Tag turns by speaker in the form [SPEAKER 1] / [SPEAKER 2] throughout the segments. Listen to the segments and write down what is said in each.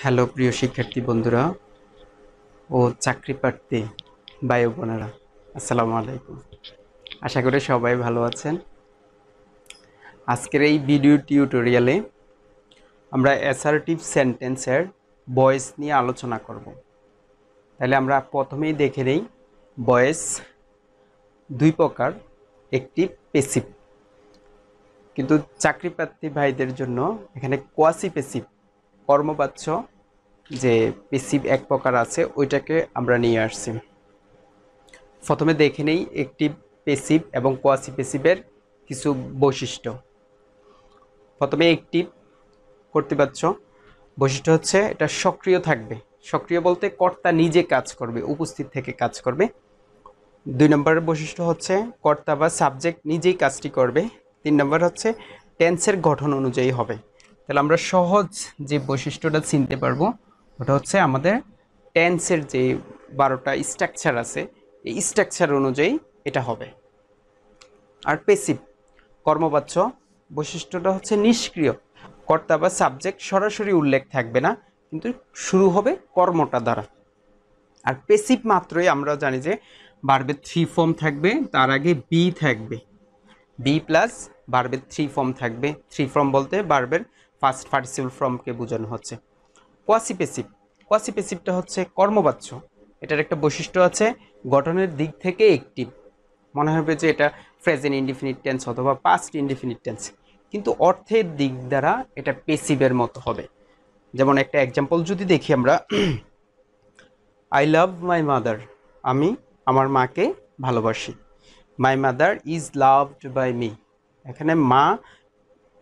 [SPEAKER 1] Hello প্রিয় শিক্ষার্থী বন্ধুরা ও চাকরি প্রার্থী ভাই ও বোনেরা, আসসালামু আলাইকুম। আশা করি সবাই ভালো আছেন। আজকের এই ভিডিও টিউটোরিয়ালে আমরা অ্যাসার্টিভ সেন্টেন্সের ভয়েস নিয়ে আলোচনা করব। তাহলে আমরা প্রথমেই দেখে নেই ভয়েস দুই প্রকার, একটি পেসিভ। কিন্তু চাকরি প্রার্থী ভাইদের জন্য এখানে কোয়াসি পেসিভ কর্মবাচ্য যে পেসিভ এক প্রকার আছে, ওইটাকে আমরা নিয়ে আসছি। প্রথমে দেখে নেই অ্যাক্টিভ প্যাসিভ এবং কোয়াসি প্যাসিভের কিছু বৈশিষ্ট্য। প্রথমে অ্যাক্টিভ কর্তৃবাচ্য বৈশিষ্ট্য হচ্ছে এটা সক্রিয় থাকবে। সক্রিয় বলতে কর্তা নিজে কাজ করবে, উপস্থিত থেকে কাজ করবে। 2 নম্বরের বৈশিষ্ট্য হচ্ছে কর্তা বা সাবজেক্ট নিজেই কাজটি করবে। 3 নম্বর হচ্ছে টেন্সের গঠন অনুযায়ী হবে। তাহলে আমরা সহজ যে বৈশিষ্ট্যটা চিনতে পারবো ওটা হচ্ছে আমাদের টেন্সের যে 12টা স্ট্রাকচার আছে, এই স্ট্রাকচার অনুযায়ী এটা হবে। আর পেসিভ কর্মবাচ্য বৈশিষ্ট্যটা হচ্ছে নিষ্ক্রিয়। কর্তা বা সাবজেক্ট সরাসরি উল্লেখ থাকবে না, কিন্তু শুরু হবে কর্মটা দ্বারা। আর পেসিভ মাত্রই আমরা জানি যে ভার্বের 3 ফর্ম থাকবে, তার আগে বি থাকবে, বি প্লাস ভার্বের 3 ফর্ম থাকবে। 3 ফর্ম বলতে ভার্বের ফার্স্ট পার্টিসিপল ফর্মকে বোঝানো হচ্ছে। কোয়াসি পেসিভ, কোয়াসি পেসিভটা হচ্ছে কর্মবাচ্য। এটার একটা বৈশিষ্ট্য আছে, গঠনের দিক থেকে অ্যাক্টিভ। মনে হবে যে এটা প্রেজেন্ট ইনডিফিনিট টেন্স অথবা পাস্ট ইনডিফিনিট টেন্স, কিন্তু অর্থের দিক দ্বারা এটা পেসিভের মতো হবে। যেমন একটা এক্সাম্পল যদি দেখি আমরা, আই লাভ মাই মাদার, আমি আমার মাকে ভালোবাসি। My mother is loved by me, এখানে মা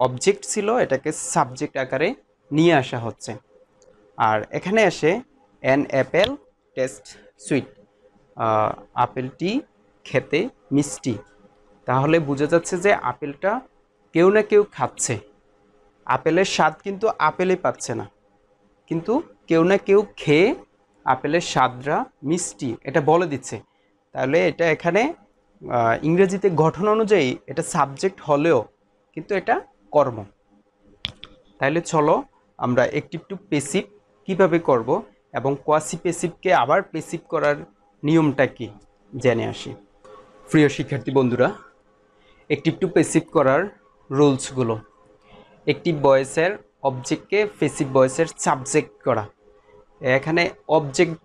[SPEAKER 1] অবজেক্ট ছিল, এটাকে সাবজেক্ট আকারে নিয়ে আসা হচ্ছে। আর এখানে এসে অ্যান অ্যাপেল টেস্ট সুইট, আপেলটি খেতে মিষ্টি। তাহলে বোঝা যাচ্ছে যে আপেলটা কেউ না কেউ খাচ্ছে। আপেলের স্বাদ কিন্তু আপেলে পাচ্ছে না, কিন্তু কেউ না কেউ খেয়ে আপেলের স্বাদটা মিষ্টি এটা বলে দিচ্ছে। তাহলে এটা এখানে ইংরেজিতে গঠন অনুযায়ী এটা সাবজেক্ট হলেও কিন্তু এটা কর্ম। তাহলে চলো আমরা অ্যাক্টিভ টু পেসিভ কীভাবে করব এবং কোয়াসি পেসিভকে আবার পেসিভ করার নিয়মটা কি জেনে আসি। প্রিয় শিক্ষার্থী বন্ধুরা, অ্যাক্টিভ টু পেসিভ করার রুলসগুলো: অ্যাক্টিভ ভয়েসের অবজেক্টকে পেসিভ ভয়েসের সাবজেক্ট করা। এখানে অবজেক্ট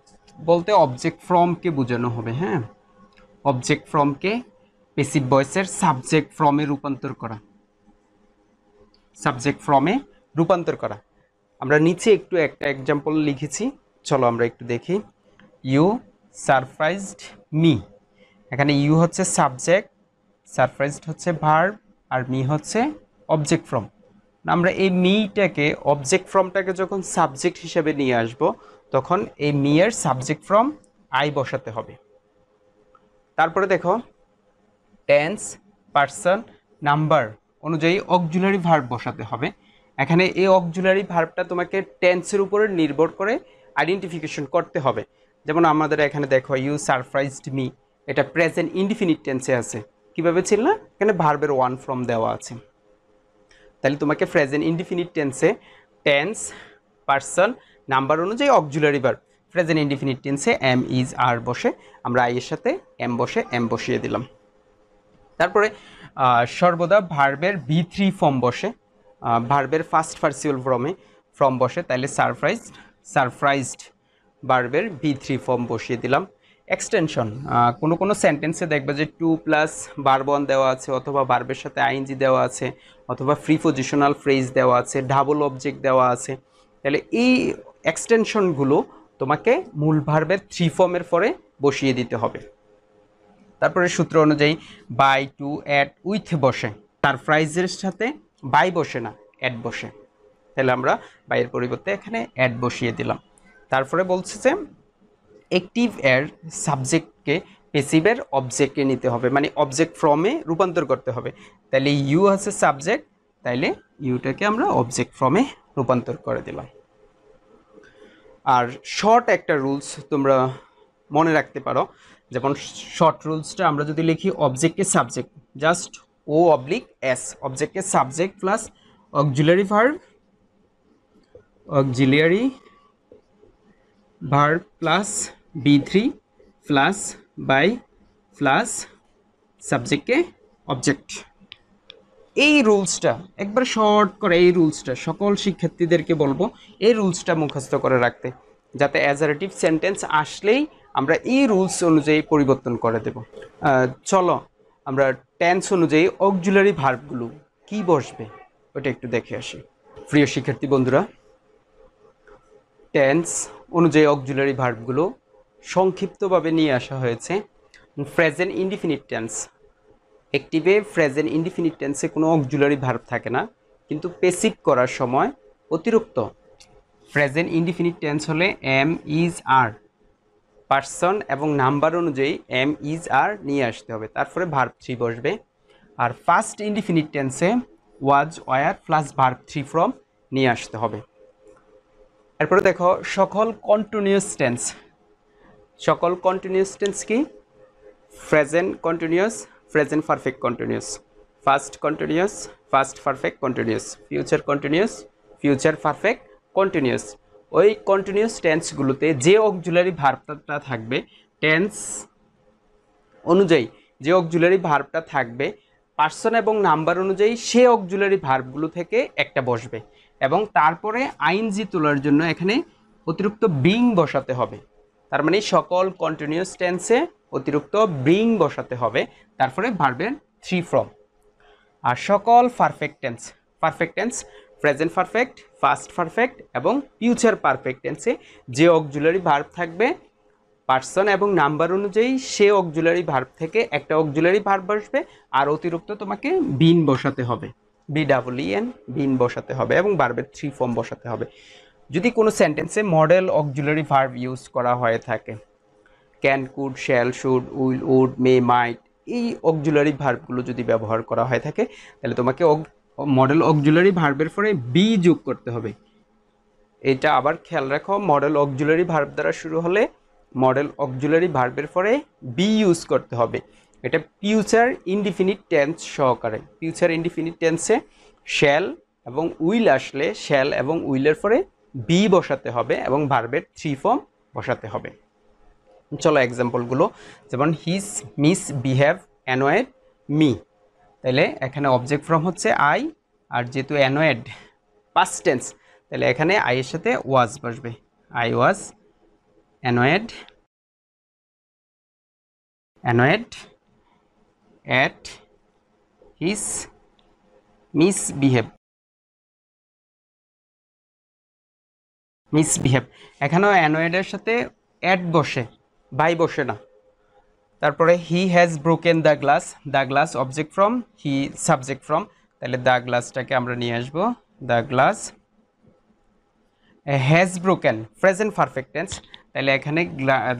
[SPEAKER 1] বলতে অবজেক্ট ফ্রমকে বোঝানো হবে। হ্যাঁ, অবজেক্ট ফ্রমকে পেসিভ ভয়েসের সাবজেক্ট ফ্রমে রূপান্তর করা, সাবজেক্ট ফ্রমে রূপান্তর করা। আমরা নিচে একটু একটা এক্সাম্পল লিখেছি, চলো আমরা একটু দেখি। ইউ সারপ্রাইজড মি, এখানে ইউ হচ্ছে সাবজেক্ট, সারপ্রাইজড হচ্ছে ভার্ব, আর মি হচ্ছে অবজেক্ট ফ্রম। আমরা এই মিটাকে অবজেক্ট ফ্রমটাকে যখন সাবজেক্ট হিসেবে নিয়ে আসব, তখন এই মি এর সাবজেক্ট ফ্রম আই বসাতে হবে। তারপরে দেখো টেন্স, পার্সন, নাম্বার অনুযায়ী অক্সিলারি ভার্ব বসাতে হবে। এখানে এই অক্সিলারি ভার্বটা তোমাকে টেন্সের উপরে নির্ভর করে আইডেন্টিফিকেশন করতে হবে। যেমন আমাদের এখানে দেখো ইউ সারপ্রাইজড মি, এটা প্রেজেন্ট ইনডিফিনিট টেন্সে আছে। কিভাবে ছিল না, এখানে ভার্বের ওয়ান ফর্ম দেওয়া আছে। তাহলে তোমাকে প্রেজেন্ট ইনডিফিনিট টেন্সে টেন্স, পার্সন, নাম্বার অনুযায়ী অক্সিলারি ভার্ব। প্রেজেন্ট ইনডিফিনিট টেন্সে এম, ইজ, আর বসে, আমরা আই এর সাথে এম বসে এম বসিয়ে দিলাম। তারপরে সর্বদা ভার্বের বি3 ফর্ম বসে, ভার্বের ফার্স্ট পার্টিসিপল ফর্ম বসে। তাহলে সারপ্রাইজড ভার্বের বি3 ফর্ম বসিয়ে দিলাম। এক্সটেনশন, কোনো সেন্টেন্সে দেখবে যে টু প্লাস ভার্ব ওয়ান দেওয়া আছে, অথবা ভার্বের সাথে আইএনজি দেওয়া আছে, অথবা প্রিপোজিশনাল ফ্রেজ দেওয়া আছে, ডাবল অবজেক্ট দেওয়া আছে। তাহলে এই এক্সটেনশনগুলো তোমাকে মূল ভার্বের 3 ফর্মের পরে বসিয়ে দিতে হবে। তারপরে সূত্র অনুযায়ী বাই, টু, অ্যাট, উইথ বসে, সারপ্রাইজের সাথে বাই বসে না, অ্যাট বসে। তাহলে আমরা বাইয়ের পরিবর্তে এখানে অ্যাট বসিয়ে দিলাম। তারপরে বলছে যে অ্যাক্টিভ এর সাবজেক্টকে পেসিভের অবজেক্টে নিতে হবে, মানে অবজেক্ট ফ্রমে রূপান্তর করতে হবে। তাহলে ইউ আছে সাবজেক্ট, তাইলে ইউটাকে আমরা অবজেক্ট ফ্রমে রূপান্তর করে দিলাম। আর শর্ট একটা রুলস তোমরা মনে রাখতে পারো, যেমন শর্ট রুলসটা আমরা যদি লিখি অবজেক্টকে সাবজেক্ট, জাস্ট ও অবলিক এস, অবজেক্টকে subject plus auxiliary verb, auxiliary verb plus B3 plus by plus সাবজেক্টে অবজেক্ট। এই রুলসটা একবার শর্ট করে, এই রুলসটা সকল শিক্ষার্থীদেরকে বলবো এই রুলসটা মুখস্থ করে রাখতে, যাতে অ্যাজারেটিভ সেন্টেন্স আসলেই আমরা এই রুলস অনুযায়ী পরিবর্তন করে দেব। চলো আমরা টেন্স অনুযায়ী অক্সিলারি ভার্বগুলো কি বসবে ওটা একটু দেখে আসি। প্রিয় শিক্ষার্থী বন্ধুরা, টেন্স অনুযায়ী অক্সিলারি ভার্বগুলো সংক্ষিপ্তভাবে নিয়ে আসা হয়েছে। প্রেজেন্ট ইনডিফিনিট টেন্স, অ্যাক্টিভে প্রেজেন্ট ইনডিফিনিট টেন্সে কোনো অক্সিলারি ভার্ব থাকে না, কিন্তু প্যাসিভ করার সময় অতিরিক্ত প্রেজেন্ট ইনডিফিনিট টেন্স হলে এম ইজ আর, পার্সন এবং নাম্বার অনুযায়ী এম ইজ আর নিয়ে আসতে হবে, তারপরে ভার্ব 3 বসবে। আর ফার্স্ট ইনডিফিনিট টেন্সে was were plus verb 3 form নিয়ে আসতে হবে। এরপরে দেখো সকল কন্টিনিউয়াস টেন্স। সকল কন্টিনিউয়াস টেন্স কি? Present continuous, present perfect continuous, past continuous, past perfect continuous, future continuous, future perfect continuous. ওই কন্টিনিউয়াস টেন্সগুলোতে যে অক্সিলারি ভার্বটা থাকবে, টেন্স অনুযায়ী যে অক্সিলারি ভার্বটা থাকবে, পার্সন এবং নাম্বার অনুযায়ী সে অক্সিলারি ভার্বগুলো থেকে একটা বসবে, এবং তারপরে আইএনজি তোলার জন্য এখানে অতিরিক্ত বিং বসাতে হবে। তার মানে সকল কন্টিনিউয়াস টেন্সে অতিরিক্ত বিং বসাতে হবে, তারপরে ভার্বের 3 ফর্ম। আর সকল perfect tense, perfect tense present perfect, past perfect এবং ফিউচার পারফেক্ট টেন্সে যে অক্সিলারি ভার্ব থাকবে, পার্সন এবং নাম্বার অনুযায়ী সে অক্সিলারি ভার্ব থেকে একটা অক্সিলারি ভার্ব বসবে, আর অতিরিক্ত তোমাকে বিন বসাতে হবে, BEEN বিন বসাতে হবে, এবং ভার্বের 3 ফর্ম বসাতে হবে। যদি কোনো সেন্টেন্সে মডেল অক্সিলারি ভার্ব ইউজ করা হয়ে থাকে, can, could, shall, should, will, would, may, might, এই অক্সিলারি ভার্বগুলো যদি ব্যবহার করা হয়ে থাকে, তাহলে তোমাকে মডেল অক্সিলারি ভার্বের পরে বি যোগ করতে হবে। এটা আবার খেয়াল রাখো, মডেল অক্সিলারি ভার্ব দ্বারা শুরু হলে মডেল অক্সিলারি ভার্বের পরে বি ইউজ করতে হবে। এটা ফিউচার ইনডিফিনিট টেন্স সহকারে। ফিউচার ইনডিফিনিট টেন্সে শ্যাল এবং উইল আসলে শ্যাল এবং উইলের পরে বি বসাতে হবে এবং ভার্বের 3 ফর্ম বসাতে হবে। চলো এক্সাম্পলগুলো, যেমন হিজ মিসবিহেভ অ্যানয়েড মি, তাহলে এখানে অবজেক্ট ফর্ম হচ্ছে আই, আর যেহেতু অ্যানয়েড পাস্ট টেন্স, তাহলে এখানে আই এর সাথে ওয়াজ বসবে। I was annoyed at his misbehave. এখানেও অ্যানয়েডের সাথে অ্যাট বসে, বাই বসে না। তারপরে he has broken the glass object from, he subject from, তাহলে দ্য গ্লাসটাকে আমরা নিয়ে আসবো, the glass. Has broken present perfect tense, তাহলে এখানে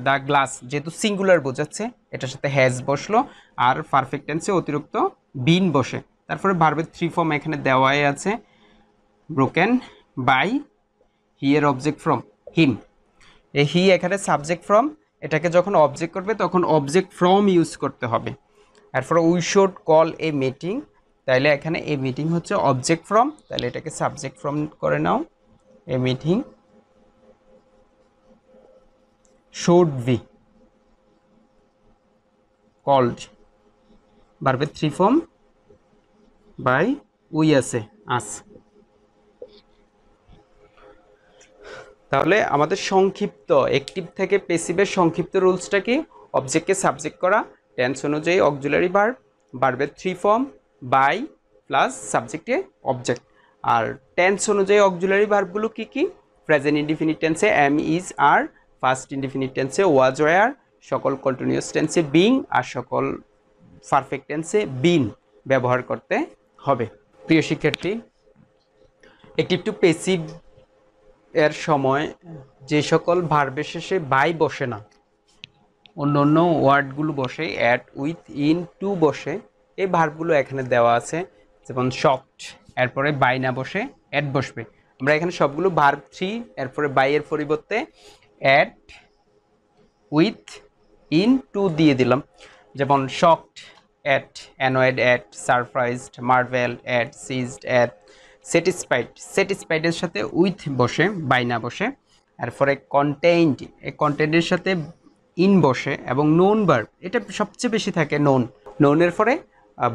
[SPEAKER 1] দ্য গ্লাস যেহেতু সিঙ্গুলার বোঝাচ্ছে, এটার সাথে হ্যাজ বসলো, আর পারফেক্ট টেন্সে অতিরিক্ত বিন বসে। তারপরে ভার্বের 3 ফর্ম এখানে দেওয়াই আছে, ব্রোকেন বাই, হি এর অবজেক্ট ফ্রম হিম, এই হি এখানে সাবজেক্ট ফ্রম, এটাকে যখন অবজেক্ট করবে তখন অবজেক্ট ফ্রম ইউজ করতে হবে। এরপরে we should call a meeting, তাইলে এখানে এ মিটিং হচ্ছে অবজেক্ট ফ্রম, তাহলে এটাকে সাবজেক্ট ফ্রম করে নাও, a meeting should be called, ভার্বের 3 ফর্ম বাই উই আছে আস। তাহলে আমাদের সংক্ষিপ্ত অ্যাক্টিভ থেকে প্যাসিভের সংক্ষিপ্ত রুলসটা কি? অবজেক্টকে সাবজেক্ট করা, টেন্স অনুযায়ী অক্সিলারি ভার্ব, ভার্বের 3 ফর্ম বাই প্লাস সাবজেক্টে অবজেক্ট। আর টেন্স অনুযায়ী অক্সিলারি ভার্বগুলো কি কি? প্রেজেন্ট ইনডিফিনিট টেন্সে am is are, past indefinite টেন্সে ওয়াজ ওয়ার, সকল কন্টিনিউয়াস টেন্সে বিং, আর সকল পারফেক্ট টেন্সে বিন ব্যবহার করতে হবে। প্রিয় শিক্ষার্থী, অ্যাক্টিভ টু প্যাসিভ এর সময় যে সকল ভার্বের শেষে বাই বসে না, অন্য অন্য ওয়ার্ডগুলো বসে, অ্যাট, উইথ, ইন, টু বসে, এই ভার্বগুলো এখানে দেওয়া আছে। যেমন শকড, এরপরে বাই না বসে অ্যাট বসবে। আমরা এখানে সবগুলো ভার্ব 3, এরপরে বাই এর পরিবর্তে অ্যাট, উইথ, ইন, টু দিয়ে দিলাম। যেমন shocked at, annoyed at, surprised, marvelled at, seized at, satisfied, স্যাটিসফাইডের সাথে উইথ বসে, বাই না বসে। এরপরে কন্টেইনড, এই কন্টেইনের সাথে ইন বসে এবং নোন ভার্ব, এটা সবচেয়ে বেশি থাকে নোন, নোনের পরে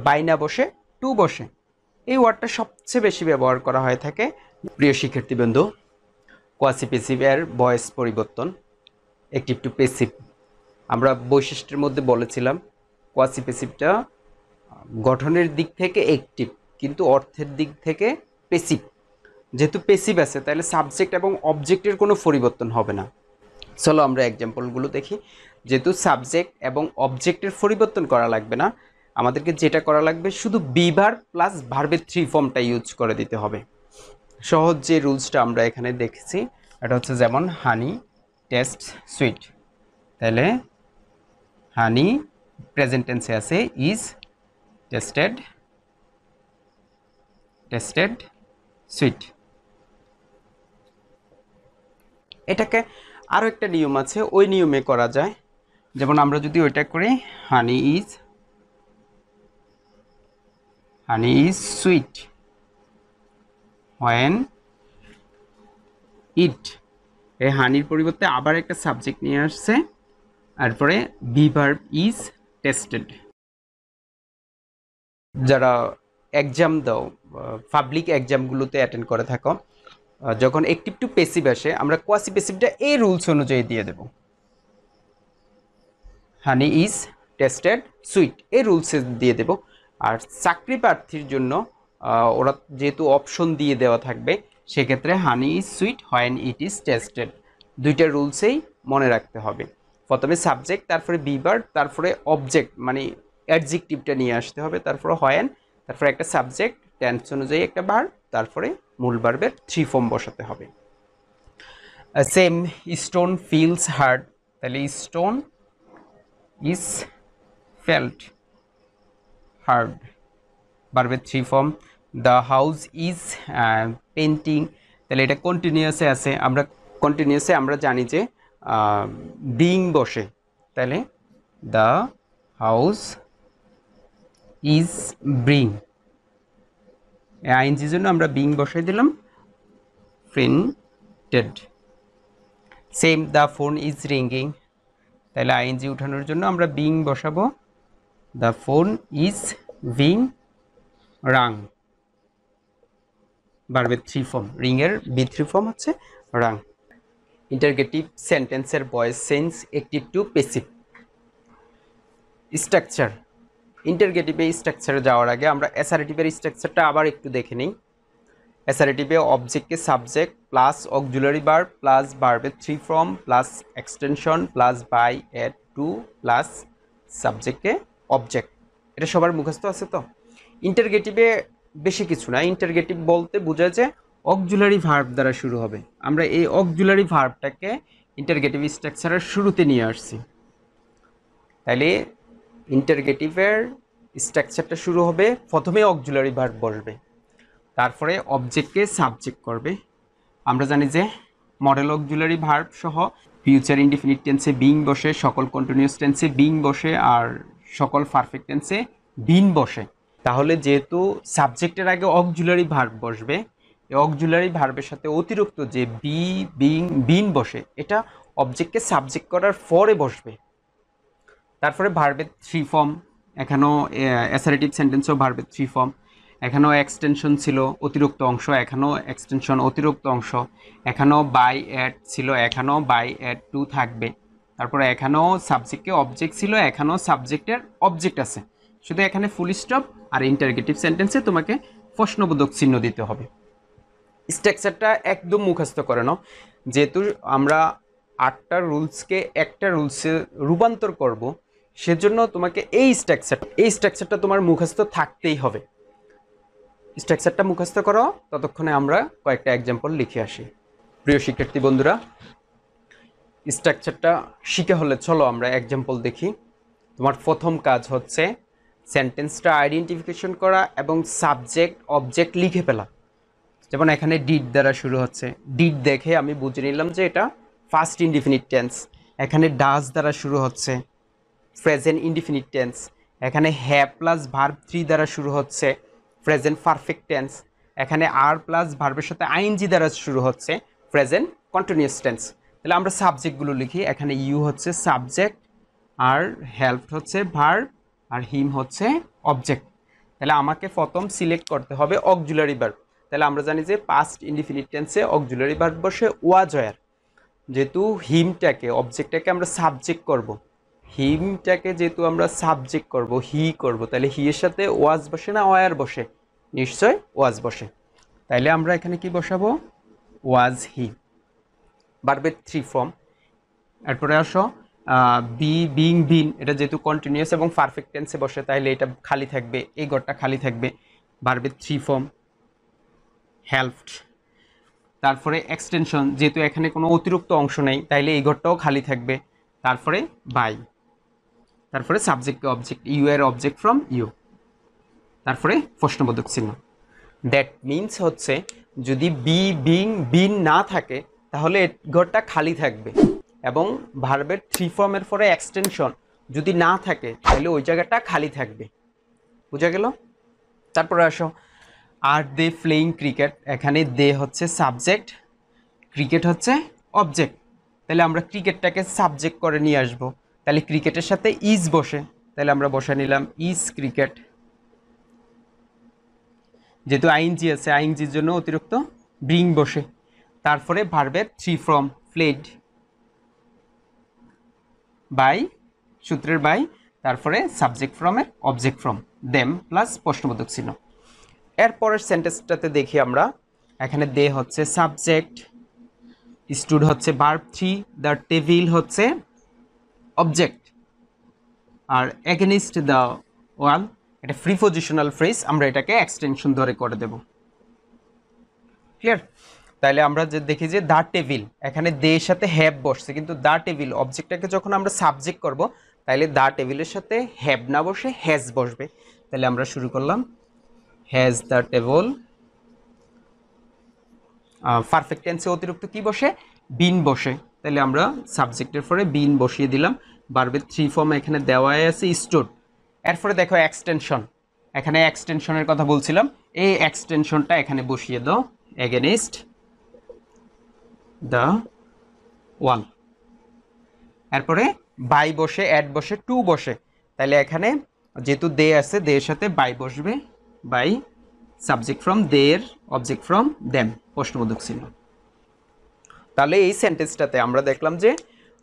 [SPEAKER 1] বাইনা বসে, টু বসে, এই ওয়ার্ডটা সবচেয়ে বেশি ব্যবহার করা হয়ে থাকে। প্রিয় শিক্ষার্থীবৃন্দ, কোয়াসিপেসিভের ভয়েস পরিবর্তন, অ্যাক্টিভ টু পেসিভ। আমরা বৈশিষ্ট্যের মধ্যে বলেছিলাম কোয়াসিপেসিভটা গঠনের দিক থেকে অ্যাক্টিভ, কিন্তু অর্থের দিক থেকে পেসিভ। যেহেতু পেসিভ আছে তাহলে সাবজেক্ট এবং অবজেক্টের কোনো পরিবর্তন হবে না। চলো আমরা এক্সাম্পলগুলো দেখি। যেহেতু সাবজেক্ট এবং অবজেক্টের পরিবর্তন করা লাগবে না, আমাদেরকে যেটা করা লাগবে শুধু বি ভার্ব প্লাস ভার্বের থ্রি ফর্মটা ইউজ করে দিতে হবে। সহজ যে রুলসটা আমরা এখানে দেখেছি এটা হচ্ছে যেমন হানি টেস্ট সুইট, তাহলে হানি প্রেজেন্ট টেন্সে আছে ইজ টেস্টেড, টেস্টেড সুইট। এটাকে আরও একটা নিয়ম আছে, ওই নিয়মে করা যায়। যেমন আমরা যদি ওইটা করি হানি ইজ সুইট হোয়েন ইট, এই হানির পরিবর্তে আবার একটা সাবজেক্ট নিয়ে আসছে, তারপরে বি ভার্ব ইজ টেস্টেড। যারা এক্সাম দাও, পাবলিক এক্সামগুলোতে অ্যাটেন্ড করে থাকো, যখন অ্যাক্টিভ টু পেসিভ আসে আমরা কোয়াসিপেসিভটা এই রুলস অনুযায়ী দিয়ে দেব। হানি ইজ টেস্টেড সুইট এই রুলসে দিয়ে দেব। আর চাকরি প্রার্থীর জন্য ওরা যেহেতু অপশন দিয়ে দেওয়া থাকবে, সেক্ষেত্রে হানি is sweet when it is tasted, দুইটা রুলসেই মনে রাখতে হবে। প্রথমে সাবজেক্ট, তারপরে বি ভার্ব, তারপরে অবজেক্ট মানে অ্যাডজেক্টিভটা নিয়ে আসতে হবে, তারপরে হোয়েন, তারপরে একটা সাবজেক্ট, টেন্স অনুযায়ী একটা ভার্ব, তারপরে মূল ভার্বের থ্রি ফর্ম বসাতে হবে। সেম স্টোন ফিলস হার্ড, তাহলে স্টোন ইজ ফেল্ট হার্ড, ভার্বের three form. The house is painting, তাহলে এটা কন্টিনিউয়াসে আছে, আমরা কন্টিনিউয়াসে আমরা জানি যে বিং বসে, তাহলে দ্য হাউস ইজ ব্রিং, আইএনজির জন্য আমরা বিং বসাই দিলাম, printed. Same the phone is ringing, তাহলে আইএনজি উঠানোর জন্য আমরা বিং বসাবো, the phone is being rung, ভার্বের থ্রি ফর্ম, রিংয়ের বি থ্রি ফর্ম হচ্ছে রাং। ইন্টারগেটিভ সেন্টেন্সের voice change active to passive. Structure, ইন্টারগেটিভে স্ট্রাকচারে যাওয়ার আগে আমরা অ্যাসারেটিভের স্ট্রাকচারটা আবার একটু দেখে নিই। অ্যাসারেটিভে অবজেক্টকে subject plus auxiliary verb plus ভার্বের three form plus extension plus by এড টু প্লাস সাবজেক্টকে অবজেক্ট, এটা সবার মুখস্থ আছে তো। ইন্টারগেটিভে বেশি কিছু না, ইন্টারগেটিভ বলতে বোঝায় যে অক্সিলারি ভার্ব দ্বারা শুরু হবে, আমরা এই অক্সিলারি ভার্বটাকে ইন্টারগেটিভ স্ট্রাকচারের শুরুতে নিয়ে আসছি। তাহলে ইন্টারগেটিভের স্ট্রাকচারটা শুরু হবে, প্রথমে অক্সিলারি ভার্ব বসবে, তারপরে অবজেক্টকে সাবজেক্ট করবে। আমরা জানি যে মডেল অক্সিলারি ভার্ব সহ ফিউচার ইনডিফিনিট টেন্সে বিং বসে, সকল কন্টিনিউয়াস টেন্সে বিং বসে, আর সকল পারফেক্ট টেন্সে বিন বসে। তাহলে যেহেতু সাবজেক্টের আগে অক্সিলারি ভার্ব বসবে, এই অক্সিলারি ভার্বের সাথে অতিরিক্ত যে বি বিং বিন বসে, এটা অবজেক্টকে সাবজেক্ট করার পরে বসবে। তারপরে ভার্বের থ্রি ফর্ম, এখানেও অ্যাসারেটিভ সেন্টেন্সও ভার্বের থ্রি ফর্ম, এখানেও এক্সটেনশন ছিল অতিরিক্ত অংশ, এখানেও এক্সটেনশন অতিরিক্ত অংশ, এখানেও বাই অ্যাড ছিল, এখানেও বাই অ্যাড টু থাকবে। তারপরে এখানেও সাবজেক্টে অবজেক্ট ছিল, এখানেও সাবজেক্টের অবজেক্ট আছে, শুধু এখানে ফুল স্টপ। আর ইন্টারগেটিভ সেন্টেন্সে তোমাকে প্রশ্নবোধক চিহ্ন দিতে হবে। স্ট্রাকচারটা একদম মুখস্থ করে নাও, যেহেতু আমরা 8টা রুলসকে একটা রুলসে রূপান্তর করব, সেজন্য তোমাকে এই স্ট্রাকচারটা তোমার মুখস্থ থাকতেই হবে। স্ট্রাকচারটা মুখস্থ করো, ততক্ষণে আমরা কয়েকটা এক্সাম্পল লিখে আসি। প্রিয় শিক্ষার্থী বন্ধুরা, স্ট্রাকচারটা শিখে হলে চলো আমরা এক্সাম্পল দেখি। তোমার প্রথম কাজ হচ্ছে সেন্টেন্সটা আইডেন্টিফিকেশন করা এবং সাবজেক্ট অবজেক্ট লিখে ফেলা। যেমন এখানে ডিড দ্বারা শুরু হচ্ছে, ডিড দেখে আমি বুঝে নিলাম যে এটা ফার্স্ট ইনডিফিনিট টেন্স। এখানে ডাজ দ্বারা শুরু হচ্ছে, প্রেজেন্ট ইনডিফিনিট টেন্স। এখানে হ্যাভ প্লাস ভার্ব থ্রি দ্বারা শুরু হচ্ছে, প্রেজেন্ট পারফেক্ট টেন্স। এখানে আর প্লাস ভার্বের সাথে আইএনজি দ্বারা শুরু হচ্ছে, প্রেজেন্ট কন্টিনিউয়াস টেন্স। তাহলে আমরা সাবজেক্টগুলো লিখি, এখানে ইউ হচ্ছে সাবজেক্ট, আর হেল্প হচ্ছে ভার্ব, আর হিম হচ্ছে অবজেক্ট। তাহলে আমাকে প্রথম সিলেক্ট করতে হবে অক্সিলারি ভার্ব। তাহলে আমরা জানি যে পাস্ট ইনডিফিনিট টেন্সে অক্সিলারি ভার্ব বসে ওয়াজ ওয়্যার। যেহেতু হিমটাকে অবজেক্টটাকে আমরা সাবজেক্ট করব, হিমটাকে যেহেতু আমরা সাবজেক্ট করব, হি করব, তাহলে হি এর সাথে ওয়াজ বসে না ওয়ার বসে? নিশ্চয় ওয়াজ বসে। তাইলে আমরা এখানে কি বসাবো? ওয়াজ হি। ভার্বের থ্রি ফর্ম। এরপরে আসো বি, বিং, বিন, এটা যেহেতু কন্টিনিউয়াস এবং পারফেক্ট টেন্সে বসে, তাহলে এটা খালি থাকবে, এই ঘরটা খালি থাকবে। ভার্বের থ্রি ফর্ম, হেল্পড। তারপরে এক্সটেনশন, যেহেতু এখানে কোনো অতিরিক্ত অংশ নেই, তাইলে এই ঘরটাও খালি থাকবে। তারপরে বাই, তারপরে সাবজেক্ট অবজেক্ট, ইউ এর অবজেক্ট ফ্রম ইউ, তারপরে প্রশ্নবোধক চিহ্ন। দ্যাট মিনস হচ্ছে যদি বি, বিং, বিন না থাকে তাহলে ঘরটা খালি থাকবে, এবং ভার্বের থ্রি ফর্মের পরে এক্সটেনশন যদি না থাকে তাহলে ওই জায়গাটা খালি থাকবে। বুঝা গেল? তারপরে আসো আর দে প্লেইং ক্রিকেট, এখানে দে হচ্ছে সাবজেক্ট, ক্রিকেট হচ্ছে অবজেক্ট। তাহলে আমরা ক্রিকেটটাকে সাবজেক্ট করে নিয়ে আসবো, তাহলে ক্রিকেটের সাথে ইজ বসে, তাহলে আমরা বসে নিলাম ইজ ক্রিকেট। যেহেতু আইএনজি আছে, আইএনজির জন্য অতিরিক্ত ব্রিং বসে। তারপরে ভার্বের থ্রি ফর্ম, প্লেড, বাই, সূত্রের বাই, তারপরে সাবজেক্ট ফ্রমের অবজেক্ট ফ্রম, দেম প্লাস প্রশ্নবোধক চিহ্ন। এরপরের সেন্টেন্সটাতে দেখি আমরা, এখানে দে হচ্ছে সাবজেক্ট, স্টুড হচ্ছে ভার্ব থ্রি, দ্য টেবিল হচ্ছে অবজেক্ট, আর এগেনিস্ট দ্য ওয়াল এটা প্রিপজিশনাল ফ্রেজ, আমরা এটাকে এক্সটেনশন ধরে করে দেব। ক্লিয়ার? তাহলে আমরা যে দেখি যে দ্য টেবিল, এখানে দে এর সাথে হ্যাভ বসছে, কিন্তু দ্য টেবিল অবজেক্টটাকে যখন আমরা সাবজেক্ট করব তাহলে দ্য টেবিলের সাথে হ্যাভ না বসে হ্যাজ বসবে। তাহলে আমরা শুরু করলাম হ্যাজ দ্য টেবল। পারফেক্ট টেন্সে অতিরিক্ত কি বসে? বিন বসে, তাহলে আমরা সাবজেক্টের পরে বিন বসিয়ে দিলাম। ভার্বের থ্রি ফর্ম এখানে দেওয়াই আছে স্টুড। এরপরে দেখো এক্সটেনশন, এখানে এক্সটেনশনের কথা বলছিলাম, এই এক্সটেনশনটা এখানে বসিয়ে দাও, এগেনিস্ট দ্য ওয়াল। এরপরে বাই বসে, অ্যাড বসে, টু বসে, তাহলে এখানে যেহেতু দে আছে, দে এর সাথে বাই বসবে, by, subject from they, object from them, প্রশ্নবোধক চিহ্ন। তাহলে এই সেন্টেন্সটাতে আমরা দেখলাম যে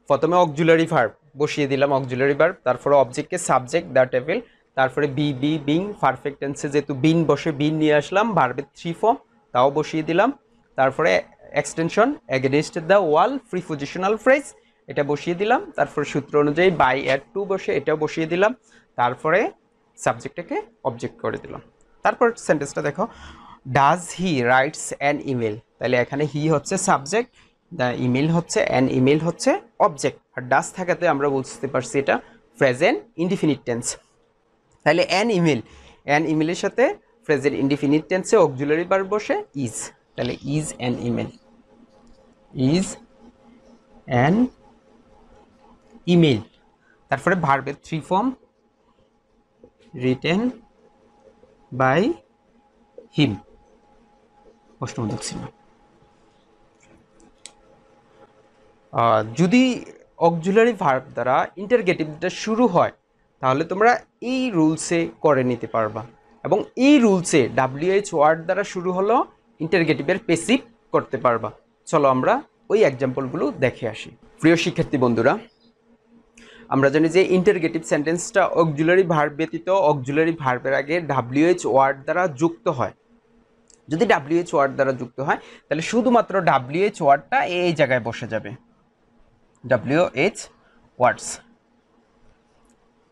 [SPEAKER 1] প্রথমে অক্সিলারি ভার্ব বসিয়ে দিলাম, অক্সিলারি ভার্ব, তারপরে অবজেক্টকে সাবজেক্ট দ্য টেবিল, তারপরে বি, বি, বিং, পারফেক্ট টেন্সে যেহেতু বিন বসে বিন নিয়ে আসলাম, ভার্বের থ্রি ফর্ম তাও বসিয়ে দিলাম, তারপরে extension against the wall prepositional phrase এটা বসিয়ে দিলাম, তারপরে সূত্র অনুযায়ী বাই, অ্যাড, টু বসে এটাও বসিয়ে দিলাম, তারপরে সাবজেক্টটাকে অবজেক্ট করে দিলাম। তারপর সেন্টেন্সটা দেখো, does he writes an email, তাহলে এখানে হি হচ্ছে সাবজেক্ট, দ্য ইমেল হচ্ছে, অ্যান ইমেল হচ্ছে অবজেক্ট, আর ডাজ থাকাতে আমরা বুঝতে পারছি এটা প্রেজেন্ট ইনডিফিনিট টেন্স। তাহলে অ্যান ইমেল, অ্যান ইমেলের সাথে প্রেজেন্ট ইনডিফিনিট টেন্সে অক্সিলারি ভার্ব বসে ইজ, তাহলে is an email, is an email. তারপরে ভার্বের three form, written by him, প্রশ্নবোধক চিহ্ন। যদি অক্সিলারি ভার্ব দ্বারা ইন্টারগেটিভটা শুরু হয় তাহলে তোমরা এই রুলসে করে নিতে পারবা, এবং এই রুলসে WH ওয়ার্ড দ্বারা শুরু হলো ইন্টারগেটিভের পেসিভ করতে পারবা। চলো আমরা ওই এক্সাম্পলগুলো দেখে আসি। প্রিয় শিক্ষার্থী বন্ধুরা, আমরা জানি যে ইন্টারগেটিভ সেন্টেন্সটা অক্সিলারি ভার্ব ব্যতীত অক্সিলারি ভার্বের আগে WH ওয়ার্ড দ্বারা যুক্ত হয়। যদি WH ওয়ার্ড দ্বারা যুক্ত হয় তাহলে শুধুমাত্র WH ওয়ার্ডটা এই জায়গায় বসে যাবে, WH ওয়ার্ডস।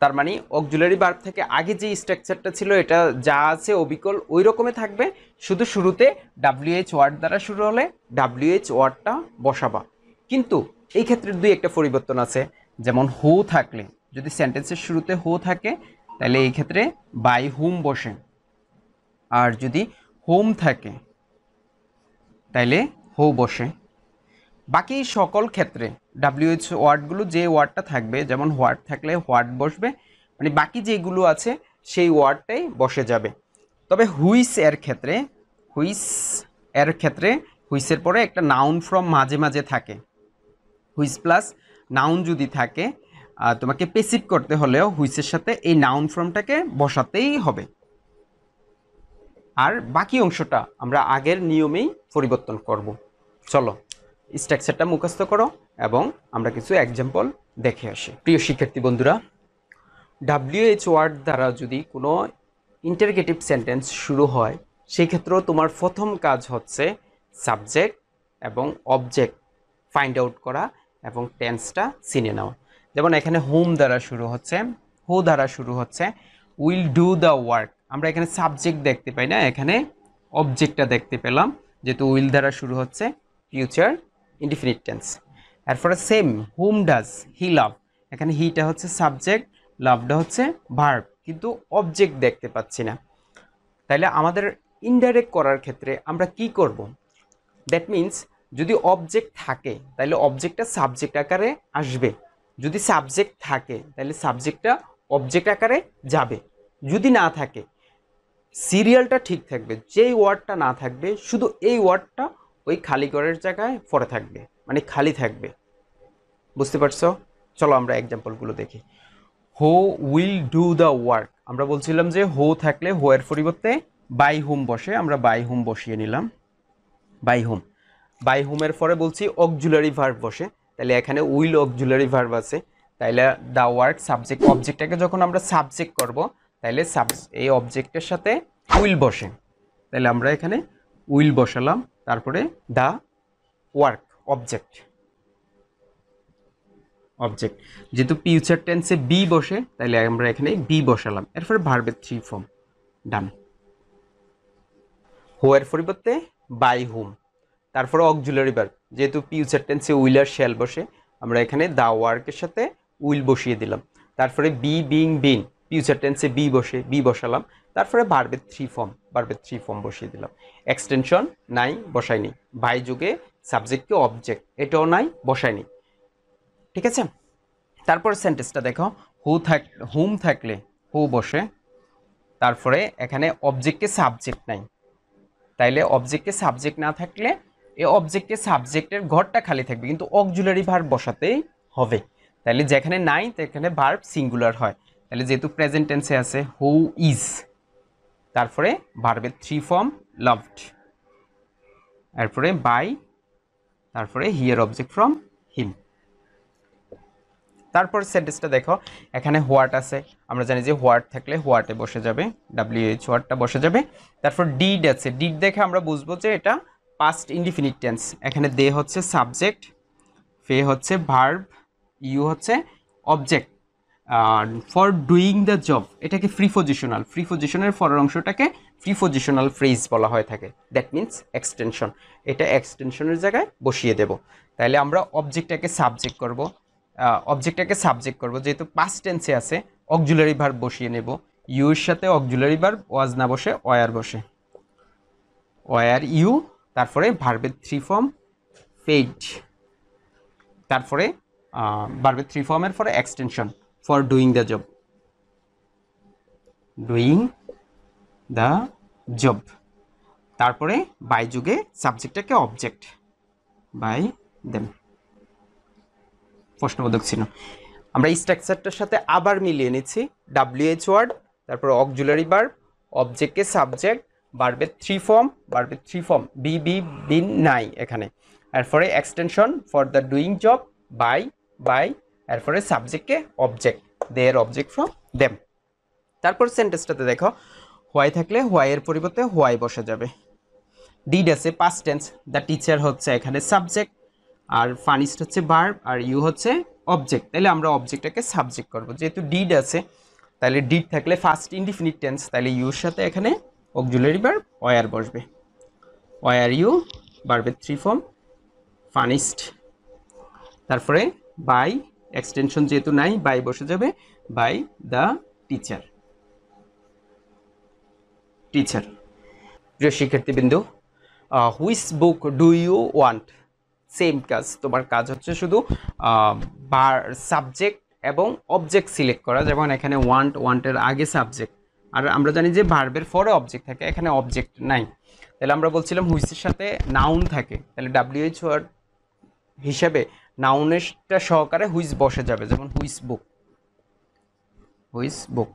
[SPEAKER 1] তার মানে অক্সিলারি ভার্ব থেকে আগে যে স্ট্রাকচারটা ছিল এটা যা আছে অবিকল ওই রকমই থাকবে, শুধু শুরুতে WH ওয়ার্ড দ্বারা শুরু হলে WH ওয়ার্ডটা বসাবা। কিন্তু এই ক্ষেত্রে দুই একটা পরিবর্তন আছে, যেমন হু থাকলে, যদি সেন্টেন্সের শুরুতে হু থাকে তাহলে এই ক্ষেত্রে বাই হুম বসে, আর যদি হোম থাকে তাইলে হো বসে। বাকি সকল ক্ষেত্রে WH ওয়ার্ডগুলো যে ওয়ার্ডটা থাকবে, যেমন হোয়াট থাকলে হোয়াট বসবে, মানে বাকি যেগুলো আছে সেই ওয়ার্ডটাই বসে যাবে। তবে হুইস এর ক্ষেত্রে হুইচের পরে একটা নাউন ফর্ম মাঝে মাঝে থাকে, হুইচ প্লাস নাউন যদি থাকে তোমাকে পেসিভ করতে হলেও হুইচের সাথে এই নাউন ফর্মটাকে বসাতেই হবে। আর বাকি অংশটা আমরা আগের নিয়মেই পরিবর্তন করব। চলো স্ট্রাকচারটা মুখস্থ করো এবং আমরা কিছু এক্সাম্পল দেখে আসি। প্রিয় শিক্ষার্থী বন্ধুরা, WH ওয়ার্ড দ্বারা যদি কোনো ইন্টারগেটিভ সেন্টেন্স শুরু হয়, সেক্ষেত্রেও তোমার প্রথম কাজ হচ্ছে সাবজেক্ট এবং অবজেক্ট ফাইন্ড আউট করা এবং টেন্সটা চিনে নেওয়া। যেমন এখানে হোম দ্বারা শুরু হচ্ছে, হু দ্বারা শুরু হচ্ছে, উইল ডু দ্য ওয়ার্ক। আমরা এখানে সাবজেক্ট দেখতে পাই না, এখানে অবজেক্টটা দেখতে পেলাম, যেহেতু উইল দ্বারা শুরু হচ্ছে ফিউচার ইনডিফিনিট টেন্স। এরপরে সেম হুম ডাজ হি লাভ, এখানে হিটা হচ্ছে সাবজেক্ট, লাভটা হচ্ছে ভার্ব, কিন্তু অবজেক্ট দেখতে পাচ্ছি না। তাইলে আমাদের ইনডাইরেক্ট করার ক্ষেত্রে আমরা কি করব? দ্যাট মিন্স যদি অবজেক্ট থাকে তাহলে অবজেক্টটা সাবজেক্ট আকারে আসবে, যদি সাবজেক্ট থাকে তাহলে সাবজেক্টটা অবজেক্ট আকারে যাবে, যদি না থাকে সিরিয়ালটা ঠিক থাকবে, যেই ওয়ার্ডটা না থাকবে শুধু এই ওয়ার্ডটা ওই খালি ঘরের জায়গায় পড়ে থাকবে, মানে খালি থাকবে। বুঝতে পারছো? চলো আমরা এক্সাম্পলগুলো দেখি। Who will do the work, আমরা বলছিলাম যে হু থাকলে হু এর পরিবর্তে বাই হুম বসে, আমরা বাই হুম বসিয়ে নিলাম, বাই হুম। বাই হুমের পরে বলছি অক্সিলারি ভার্ব বসে, তাহলে এখানে উইল অক্সিলারি ভার্ব আছে, তাইলে দ্য ওয়ার্ক সাবজেক্ট, অবজেক্টটাকে যখন আমরা সাবজেক্ট করব তাইলে এই অবজেক্টের সাথে উইল বসে, তাহলে আমরা এখানে উইল বসালাম, তারপরে দ্য ওয়ার্ক অবজেক্ট, অবজেক্ট যেহেতু ফিউচার টেন্সে বি বসে তাহলে আমরা এখানে বি বসালাম, এরপরে ভার্বের থ্রি ফর্ম ডান। হু এর পরিবর্তে বাই হুম, তারপরে অক্সিলারি ভার্ব, যেহেতু ফিউচার টেন্সে উইল আর শ্যাল বসে আমরা এখানে দ্য ওয়ার্কের সাথে উইল বসিয়ে দিলাম, তারপরে be being been, future tense be বসে বি বসালাম, তারপরে ভার্বের থ্রি ফর্ম, ভার্বের থ্রি ফর্ম বসিয়ে দিলাম। এক্সটেনশন নাই, বসাইনি। বাই যুগে সাবজেক্টকে অবজেক্ট, এটাও নাই, বসাইনি। ঠিক আছে, তারপর সেন্টেন্সটা দেখো, হুম থাকলে হু বসে, তারপরে এখানে অবজেক্টে সাবজেক্ট নাই, তাইলে অবজেক্টে সাবজেক্ট না থাকলে এই অবজেক্টে সাবজেক্টের ঘরটা খালি থাকবে, কিন্তু অক্সিলারি ভার্ব বসাতেই হবে। তাইলে যেখানে নাই সেখানে ভার্ব সিঙ্গুলার হয়, তাহলে যেহেতু প্রেজেন্ট টেন্সে আছে হু ইজ, তারপরে ভার্বের থ্রি ফর্ম লাভড, এরপরে বাই, তারপরে হিয়ার অবজেক্ট ফ্রম হিম। তারপর সেন্টেন্সটা দেখো, এখানে হোয়াট আছে, আমরা জানি যে হোয়াট থাকলে হোয়াটে বসে যাবে, WH ওয়ার্ডটা বসে যাবে। তারপর ডিড আছে, ডিড দেখে আমরা বুঝবো যে এটা পাস্ট ইনডিফিনিট টেন্স, এখানে দে হচ্ছে সাবজেক্ট, ফে হচ্ছে ভার্ব, ইউ হচ্ছে object. For doing the job এটাকে প্রিপজিশনাল, প্রিপজিশনের পরের অংশটাকে প্রিপজিশনাল ফ্রেজ বলা হয়ে থাকে, দ্যাট মিন্স এক্সটেনশন, এটা এক্সটেনশনের জায়গায় বসিয়ে দেব। তাহলে আমরা অবজেক্টটাকে সাবজেক্ট করব, যেহেতু পাস্ট টেন্সে আছে অক্সিলারি ভার্ব বসিয়ে নেব, ইউ এর সাথে অক্সিলারি ভার্ব ওয়াজ না বসে ওয়ার বসে, ওয়ার ইউ, তারপরে ভার্বের থ্রি ফর্ম পেইড, তারপরে ভার্বের থ্রি ফর্মের পরে extension for doing the job, doing the job, তারপরে বাই যুগে সাবজেক্টটাকে অবজেক্ট, বাই দেম প্রশ্নবোধক চিহ্ন। আমরা এই স্ট্রাকচারটার সাথে আবার মিলিয়ে নিচ্ছি, WH ওয়ার্ড, তারপর অক্সিলারি ভার্ব, অবজেক্টকে সাবজেক্ট, ভার্বের three form be be been নাই এখানে, এরপরে extension for the doing job, by, এরপরে সাবজেক্টকে object, their object from them. তারপর সেন্টেন্সটাতে দেখো, হোয়াই থাকলে হোয়াই এর পরিবর্তে হোয়াই বসে যাবে। ডিড আছে পাস্ট টেন্স, দ্য টিচার হচ্ছে এখানে সাবজেক্ট, আর ফার্নিশড হচ্ছে ভার্ব, আর ইউ হচ্ছে অবজেক্ট, তাহলে আমরা অবজেক্টটাকে সাবজেক্ট করব, যেহেতু ডিড আছে তাহলে ডিড থাকলে ফার্স্ট ইনডিফিনিট টেন্স, তাহলে ইউর সাথে এখানে অক্সিলারি ভার্ব ওয়ার বসবে, ওয়ার ইউ, ভার্বের থ্রি ফর্ম ফার্নিশড, তারপরে বাই, এক্সটেনশন যেহেতু নাই বাই বসে যাবে, বাই দ্য টিচার। প্রিয় শিক্ষার্থীবৃন্দ, which book do you want, same কাজ, তোমার কাজ হচ্ছে শুধু সাবজেক্ট এবং অবজেক্ট সিলেক্ট করা, যেমন এখানে ওয়ান্টের আগে সাবজেক্ট, আর আমরা জানি যে ভার্বের পরে অবজেক্ট থাকে, এখানে অবজেক্ট নাই। তাহলে আমরা বলছিলাম হুইচের সাথে নাউন থাকে, তাহলে WH ওয়ার্ড হিসাবে নাউনেরটা সহকারে হুইচ বসে যাবে, যেমন হুইচ বুক, হুইচ বুক।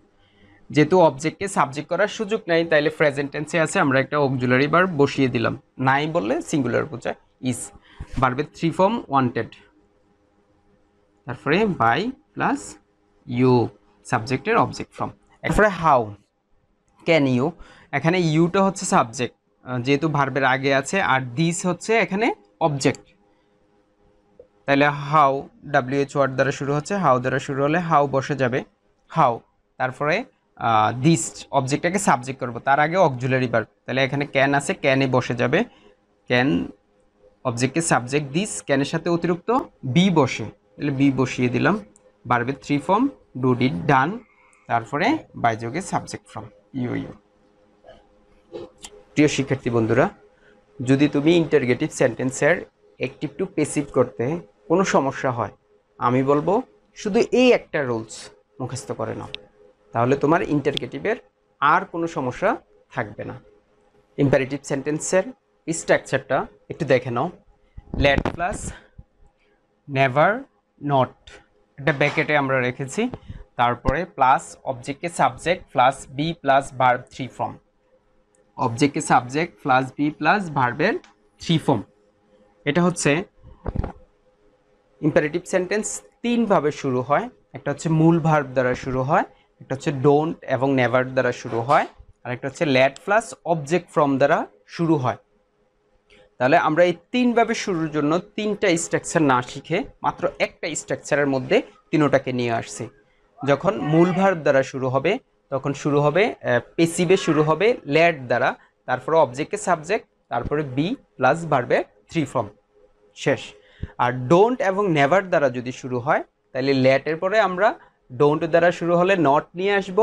[SPEAKER 1] যেহেতু অবজেক্টকে সাবজেক্ট করার সুযোগ নাই, তাইলে প্রেজেন্ট টেন্সে আছে আমরা একটা অক্সিলারি ভার্ব বসিয়ে দিলাম। নাই বললে সিঙ্গুলার বোঝায় ইজ। ভার্বের 3 ফর্ম ওয়ান্টেড, তারপরে বাই প্লাস ইউ, সাবজেক্টের অবজেক্ট ফর্ম। এরপরে হাউ, ক্যান ইউ, এখানে ইউটা হচ্ছে সাবজেক্ট যেহেতু ভার্বের আগে আছে, আর দিস হচ্ছে এখানে অবজেক্ট। তাহলে হাউ WH ওয়ার্ড দ্বারা শুরু হচ্ছে, হাউ দ্বারা শুরু হলে হাউ বসে যাবে, হাউ। তারপরে দিস অবজেক্টটাকে সাবজেক্ট করব, তার আগে অক্সিলারি ভার্ব, তাহলে এখানে ক্যান আছে, ক্যানে বসে যাবে, ক্যান অবজেক্টকে সাবজেক্ট দিস, ক্যানের সাথে অতিরিক্ত বি বসে, তাহলে বি বসিয়ে দিলাম। ভার্বের 3 ফর্ম ডু ডিড ডান, তারপরে বাইযোগে সাবজেক্ট ফর্ম ইউ ইউ। প্রিয় শিক্ষার্থী বন্ধুরা, যদি তুমি ইন্টারগেটিভ সেন্টেন্সের অ্যাক্টিভ টু প্যাসিভ করতে কোনো সমস্যা হয়, আমি বলবো শুধু এই একটা রুলস মুখস্থ করে নাও, তাহলে তোমার ইন্টারগেটিভের আর কোনো সমস্যা থাকবে না। ইম্পারেটিভ সেন্টেন্সের স্ট্রাকচারটা একটু দেখে নাও। লেট প্লাস নেভার নট, একটা ব্র্যাকেটে আমরা রেখেছি, তারপরে প্লাস অবজেক্টকে subject plus be plus verb 3 form, অবজেক্টকে সাবজেক্ট প্লাস বি প্লাস ভার্বের 3 ফর্ম। এটা হচ্ছে ইম্পারেটিভ সেন্টেন্স, 3 ভাবে শুরু হয়। একটা হচ্ছে মূল ভার্ব দ্বারা শুরু হয়, একটা হচ্ছে ডোন্ট এবং নেভার দ্বারা শুরু হয়, আর একটা হচ্ছে লেট প্লাস অবজেক্ট ফ্রম দ্বারা শুরু হয়। তাহলে আমরা এই 3 ভাবে শুরুর জন্য 3টা স্ট্রাকচার না শিখে মাত্র একটা স্ট্রাকচারের মধ্যে তিনোটাকে নিয়ে আসছি। যখন মূল ভার্ব দ্বারা শুরু হবে তখন শুরু হবে পেসিভে শুরু হবে লেট দ্বারা, তারপরে অবজেক্টকে সাবজেক্ট, তারপরে বি প্লাস ভার্বের 3 ফর্ম, শেষ। আর ডোন্ট এবং নেভার দ্বারা যদি শুরু হয় তাহলে লেটের পরে আমরা ডোন্ট দ্বারা শুরু হলে নট নিয়ে আসব,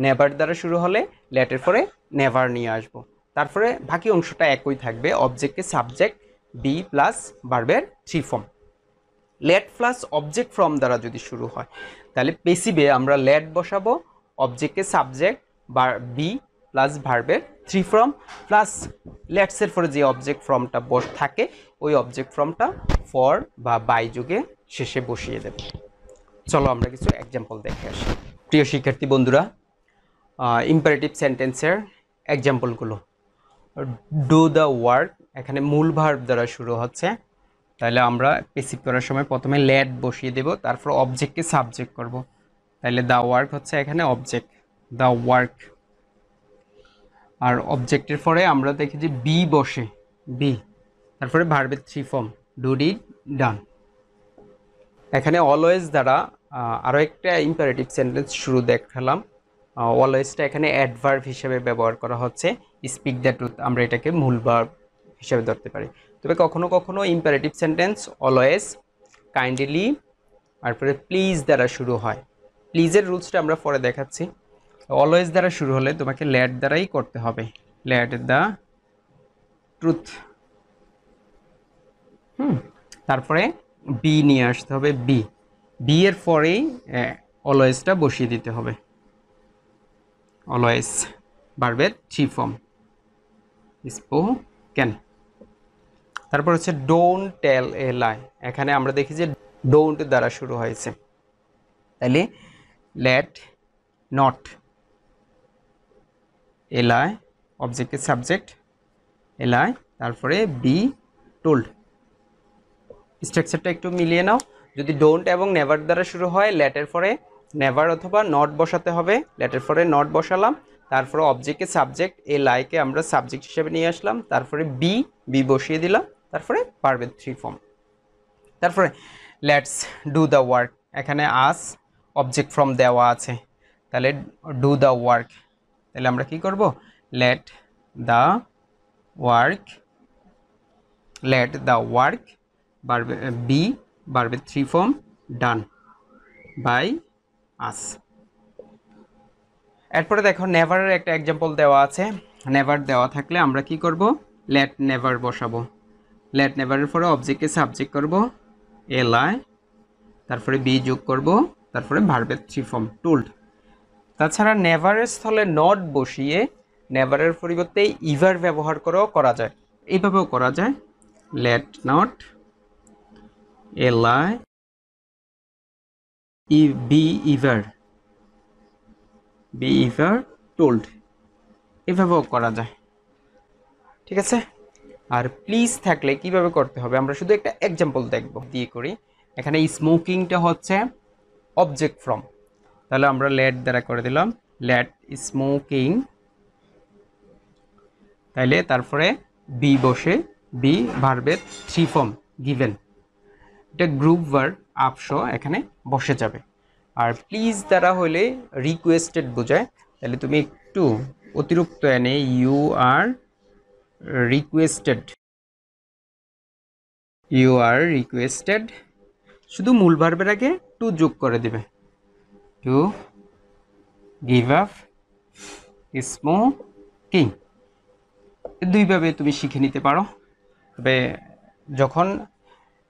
[SPEAKER 1] নেভার দ্বারা শুরু হলে লেটের পরে নেভার নিয়ে আসব, তারপরে বাকি অংশটা একই থাকবে, অবজেক্টকে সাবজেক্ট বি প্লাস ভার্বের 3 form. Let plus object form দ্বারা যদি শুরু হয় তাহলে পেসিভে আমরা লেট বসাবো, অবজেক্টকে সাবজেক্ট বা বি প্লাস ভার্বের 3 ফর্ম প্লাস লেটসের পরে যে অবজেক্ট ফর্মটা থাকে ওই অবজেক্ট ফর্মটা ফর বা বাই যুগে শেষে বসিয়ে দেব। চলো আমরা কিছু এক্সাম্পল দেখে আসি। প্রিয় শিক্ষার্থী বন্ধুরা, ইম্পারেটিভ সেন্টেন্সের এক্সাম্পলগুলো। ডু দ্য ওয়ার্ক, এখানে মূল ভার্ব দ্বারা শুরু হচ্ছে, তাহলে আমরা পেসিভ করার সময় প্রথমে লেট বসিয়ে দেব, তারপর অবজেক্টকে সাবজেক্ট করব, তাহলে দ্য ওয়ার্ক হচ্ছে এখানে অবজেক্ট, দ্য ওয়ার্ক। আর অবজেক্টের পরে আমরা দেখি যে বি বসে, বি, তারপরে ভার্বের 3 ফর্ম ডু ডিড ডান। এখানে অলওয়েজ দ্বারা আরও একটা ইম্পারেটিভ সেন্টেন্স শুরু দেখালাম, অলওয়েজটা এখানে অ্যাডভার্ব হিসেবে ব্যবহার করা হচ্ছে, স্পিক দ্য ট্রুথ আমরা এটাকে মূল ভার্ব হিসেবে ধরতে পারি। তবে কখনো কখনো ইম্পারেটিভ সেন্টেন্স অলওয়েজ, কাইন্ডলি, তারপরে প্লিজ দ্বারা শুরু হয়। প্লিজের রুলসটা আমরা পরে দেখাচ্ছি। অলওয়েজ দ্বারা শুরু হলে তোমাকে লেট দ্বারাই করতে হবে, লেট দ্য ট্রুথ। তারপরে বি নিয়ে আসতে হবে, বি, বি এর পরেই অলওয়েজটা বসিয়ে দিতে হবে, অলওয়েজ ভার্বের 3 ফর্ম স্পোকেন। তারপর হচ্ছে ডোন্ট টেল এ লাই, এখানে আমরা দেখি যে ডোন্ট দ্বারা শুরু হয়েছে, তাহলে লেট নট, এ লাই অবজেক্টের সাবজেক্ট এ লাই, তারপরে বি টোল্ড। স্ট্রাকচারটা একটু মিলিয়ে নাও। যদি ডোন্ট এবং নেভার দ্বারা শুরু হয় লেটের পরে নেভার অথবা নট বসাতে হবে, লেটের পরে নট বসালাম, তারপরে অবজেক্টকে সাবজেক্ট এ লাইকে আমরা সাবজেক্ট হিসেবে নিয়ে আসলাম, তারপরে বি, বি বসিয়ে দিলাম, তারপরে ভার্বের 3 ফর্ম। তারপরে লেটস ডু দ্য ওয়ার্ক, এখানে আস অবজেক্ট ফর্ম দেওয়া আছে, তাহলে ডু দ্য ওয়ার্ক, তাহলে আমরা কি করব, let the work, let the work ভার্বে বি ভার্বের 3 ফর্ম ডান বাই আস। এরপরে দেখো নেভারের একটা এক্সাম্পল দেওয়া আছে, নেভার দেওয়া থাকলে আমরা কি করব, লেট নেভার বসাবো, লেট নেভারের পরে অবজেক্টকে সাবজেক্ট করব এল আই, তারপরে বি যোগ করব, তারপরে ভার্বের 3 ফর্ম টোল্ড। তাছাড়া নেভারের স্থলে নট বসিয়ে নেভারের পরিবর্তে ইভার ব্যবহার করেও করা যায়, এইভাবেও করা যায়। লেট নট এলাই বি ইভার টোল্ড, এভাবেও করা যায়। ঠিক আছে। আর প্লিজ থাকলে কিভাবে করতে হবে আমরা শুধু একটা এক্সাম্পল দেখব দিয়ে করি। এখানে স্মোকিংটা হচ্ছে অবজেক্ট ফ্রম, তাহলে আমরা লেট দ্বারা করে দিলাম লেট স্মোকিং, তাইলে তারপরে বি বসে, বি ভার্বের থ্রি ফর্ম গিভেন, এটা গ্রুপ ভার্ব আপশো এখানে বসে যাবে। আর প্লিজ দ্বারা হলে রিকোয়েস্টেড বোঝায়, তাহলে তুমি একটু অতিরিক্ত এনে ইউ আর রিকোয়েস্টেড, শুধু মূল ভার্বের আগে টু যোগ করে দিবে, টু গিভ আপ স্মোকিং। দুইভাবে তুমি শিখে নিতে পারো। তবে যখন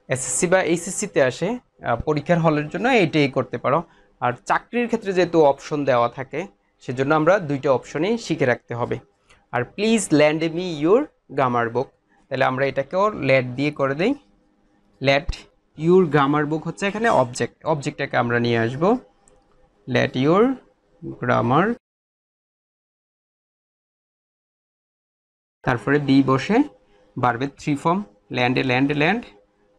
[SPEAKER 1] এসএসসি বা এইচএসসিতে আসে পরীক্ষার হলের জন্য এইটাই করতে পারো। আর চাকরির ক্ষেত্রে যেহেতু অপশন দেওয়া থাকে সেজন্য আমরা দুইটা অপশনই শিখে রাখতে হবে। আর please lend me your grammar book, তাহলে আমরা এটাকেও লেট দিয়ে করে দিই। লেট ইউর গ্রামার বুক হচ্ছে এখানে অবজেক্টটাকে আমরা নিয়ে আসবো, লেট ইউর গ্রামার, তারপরে বি বসে ভার্বের থ্রি ফর্ম ল্যান্ড,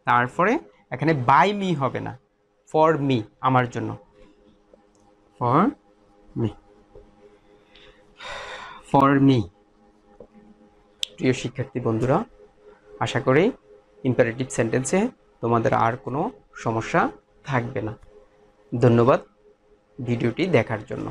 [SPEAKER 1] তারপরে এখানে বাই মি হবে না, ফর মি, আমার জন্য, ফর মি। প্রিয় শিক্ষার্থী বন্ধুরা, আশা করি ইম্পারেটিভ সেন্টেন্সে তোমাদের আর কোনো সমস্যা থাকবে না। ধন্যবাদ ভিডিওটি দেখার জন্য।